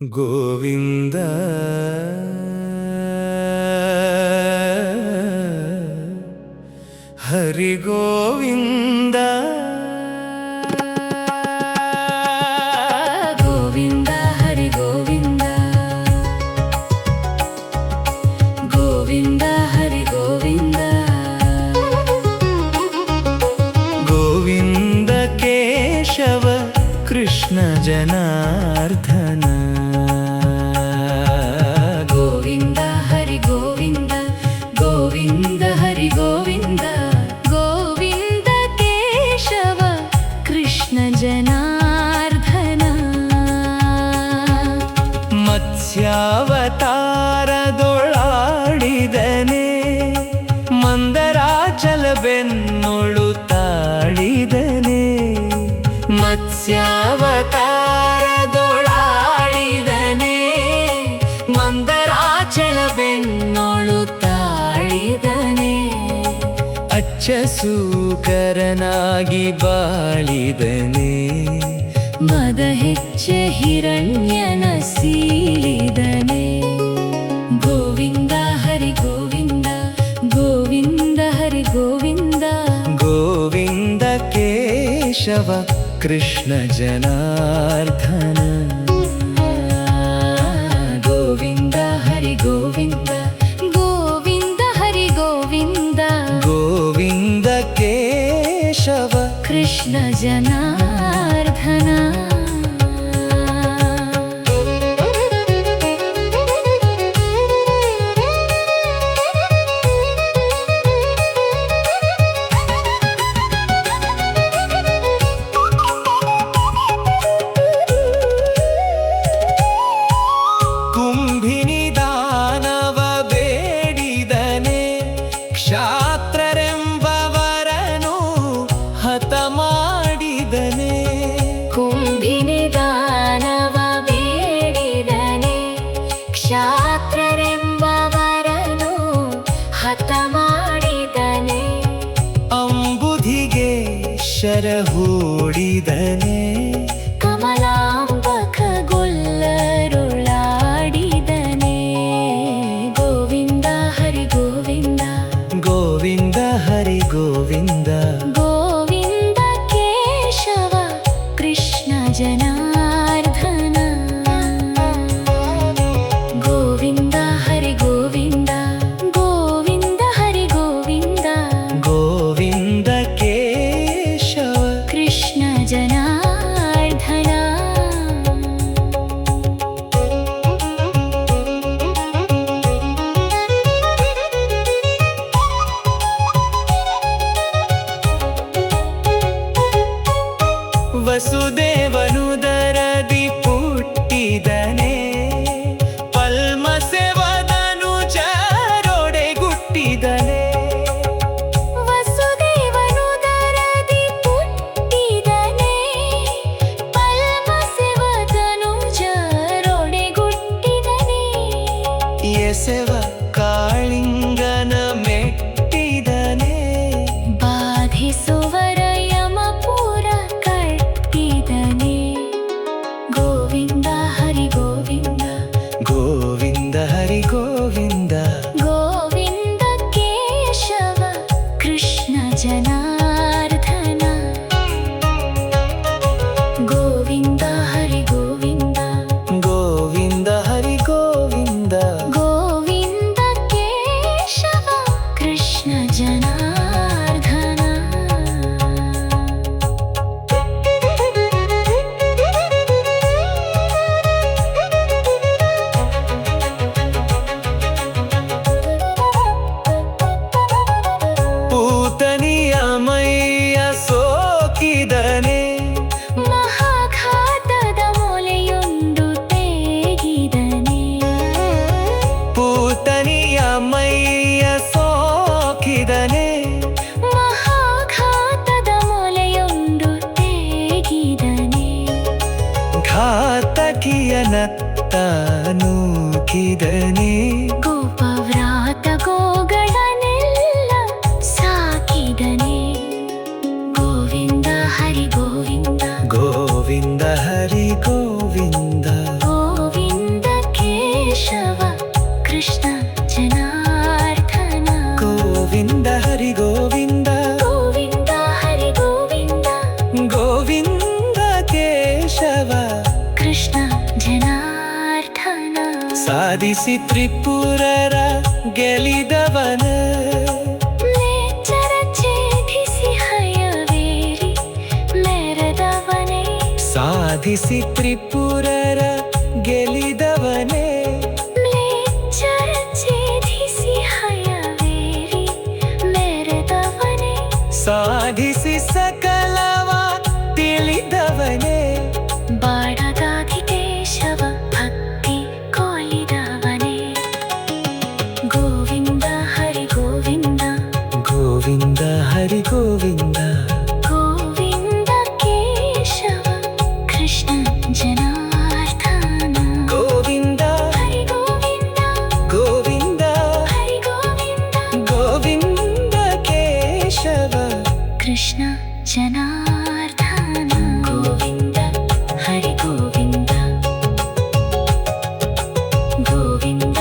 ಗೋವಿಂದ ಹರಿ ಗೋವಿಂದ ಗೋವಿಂದ ಹರಿ ಗೋವಿಂದ ಗೋವಿಂದ ಹರಿ ಗೋವಿಂದ ಗೋವಿಂದ ಕೇಶವ ಕೃಷ್ಣ ಜನಾರ್ದನ ಗೋವಿಂದ ಹರಿ ಗೋವಿಂದ ಗೋವಿಂದ ಹರಿ ಗೋವಿಂದ ಗೋವಿಂದ ಕೇಶವ ಕೃಷ್ಣ ಜನಾರ್ದನ ಮತ್ಸ್ಯಾವತಾರದೊಳಾಡಿದನೆ ಮಂದರಾಚಲ ಬೆನ್ನೊಳು ತಾಳಿದನೆ ಮತ್ಸ್ಯಾವತಾರದೊಳಾಡಿದನೆ ಮಂದರಾಚಲ ಬೆನ್ನೊಳು ತಾಳಿದನೆ ಅಚ್ಚಸೂಕರನಾಗಿ ಬಾಳಿದನೆ ಮದ ಹೆಚ್ಚೆ ಹಿರಣ್ಯನ ಸೀಳಿದನೆ ಗೋವಿಂದ ಹರಿ ಗೋವಿಂದ ಗೋವಿಂದ ಹರಿ ಗೋವಿಂದ ಗೋವಿಂದ ಕೇಶವ ಕೃಷ್ಣ ಜನಾರ್ದನ ಗೋವಿಂದ ಹರಿ ಗೋವಿಂದ ಗೋವಿಂದ ಹರಿ ಗೋವಿಂದ ಗೋವಿಂದ ಕೇಶವ ಕೃಷ್ಣ ಜನಾರ್ದನ ಕುಂಭಿನಿ ದಾನವ ಬೇಡಿದನೆ ಕ್ಷಾತ್ರರೆಂಬವರನು ಹತ ಮಾಡಿದನೆ ಕುಂಭಿನಿ ದಾನವ ಬೇಡಿದನೆ ಕ್ಷಾತ್ರರೆಂಬವರನು ಹತ ಮಾಡಿದನೆ ಅಂಬುಧಿಗೆ ಶರ ಹೂಡಿದನೆ ಕಮಲಾಂಬಕಗೊಲ್ಲರುಳಾಡಿದನೆ ಗೋವಿಂದ ಹರಿ ಗೋವಿಂದ ಗೋವಿಂದ ಹರಿ ಗೋವಿಂದ ಗೋವಿಂದ ಕೇಶವ ಕೃಷ್ಣ ಜನಾರ್ದನ ಗೋವಿಂದ ಹರಿ ಗೋವಿಂದ ಗೋವಿಂದ ಹರಿ ಗೋವಿಂದ ಗೋವಿಂದ ಕೇಶವ ಕೃಷ್ಣ ಜನಾರ್ದನ ವಸುದೇವನು ದರದಿ ಪುಟ್ಟಿದನೆ ಪಲ್ಮಸೆವದನು ಜರೊಡೆಗುಟ್ಟಿದನೆ ವಸುದೇವನು ದರದಿ ಪುಟ್ಟಿದನೆ ಪಲ್ಮಸೆವದನು ಜರೊಡೆಗುಟ್ಟಿದನೆ ಎಸೆವ ಕಾಳಿಂಗನ ಮೆಟ್ಟಿದನೆ ಬಾಧಿಸುವರ ಯಮಪುರ ಕಟ್ಟಿದನೆ ಗೋವಿಂದ ಹರಿ ಗೋವಿಂದ ಗೋವಿಂದ ಹರಿ ಗೋವಿಂದ ಗೋವಿಂದ ಕೇಶವ ಕೃಷ್ಣ ಜನಾರ್ದನ ಗೋವಿಂದ ಹರಿ ಗೋವಿಂದ ಗೋವಿಂದ ಹರಿ ಗೋವಿಂದ ಗೋವಿಂದ ಕೇಶವ ಕೃಷ್ಣ ಜನಾರ್ದನ ಪೂತನಿಯ ಮೈಯ ಸೋಕಿದನೆ ಮಹಾಘಾತದ ಮೊಲೆಯೊಂದು ತೇಗಿದನೆ ಪೂತನಿಯ ಮೈಯ ಸೋಕಿದನೆ ಮಹಾಘಾತದ ಮೊಲೆಯೊಂದು ತೇಗಿದನೆ ಘಾತಕಿಯನತ್ತ ನೂಕಿದನೆ ಗೋಪವ್ರಾತ ಗೋಗಳನ್ನೆಲ್ಲ ಸಾಕಿದನೆ ಗೋವಿಂದ ಹರಿ ಗೋವಿಂದ ಗೋವಿಂದ ಹರಿ ಗೋವಿಂದ ಗೋವಿಂದ ಕೃಷ್ಣ ಜನಾರ್ದನ. ಗೋವಿಂದ ಹರಿ ಗೋವಿಂದ ಗೋವಿಂದ ಹರಿ ಗೋವಿಂದ. ಗೋವಿಂದ ಕೇಶವ ಕೃಷ್ಣ ಜನಾರ್ದನ. ಸಾಧಿಸಿ ತ್ರಿಪುರರ ಗೆಲಿದವನ. ಮ್ಲೇಚ್ಛರ ಛೇದಿಸಿ ಹಯವೇರಿ ಮೆರೆದವನೇ. ಸಾಧಿಸಿ ತ್ರಿಪುರರ ಗೆಲಿದವನೇ. ಮ್ಲೇಚ್ಛರ ಛೇದಿಸಿ ಹಯವೇರಿ ಮೆರೆದವನೇ. ಸಾಧಿಸಿ ಸಕಲವ ತಿಳಿದವನೇ. ಬಾಡದಾಗಿ ಕೇಶವ ಭಕ್ತಿ ಕೊಲಿದವನೇ. ಗೋವಿಂದ ಹರಿ ಗೋವಿಂದ. ಗೋವಿಂದ ಹರಿ ಗೋವಿಂದ. ಗೋವಿಂದ ಕೇಶವ ಕೃಷ್ಣ ಜನಾರ್ದನ. ಗೋವಿಂದ ಹರಿ ಗೋವಿಂದ. ಗೋವಿಂದ ಹರಿ ಗೋವಿಂದ. ಗೋವಿಂದ ಕೇಶವ ಕೃಷ್ಣ ಜನಾರ್ದನ. ಗೋವಿಂದ ಹರಿ ಗೋವಿಂದ. ಗೋವಿಂದ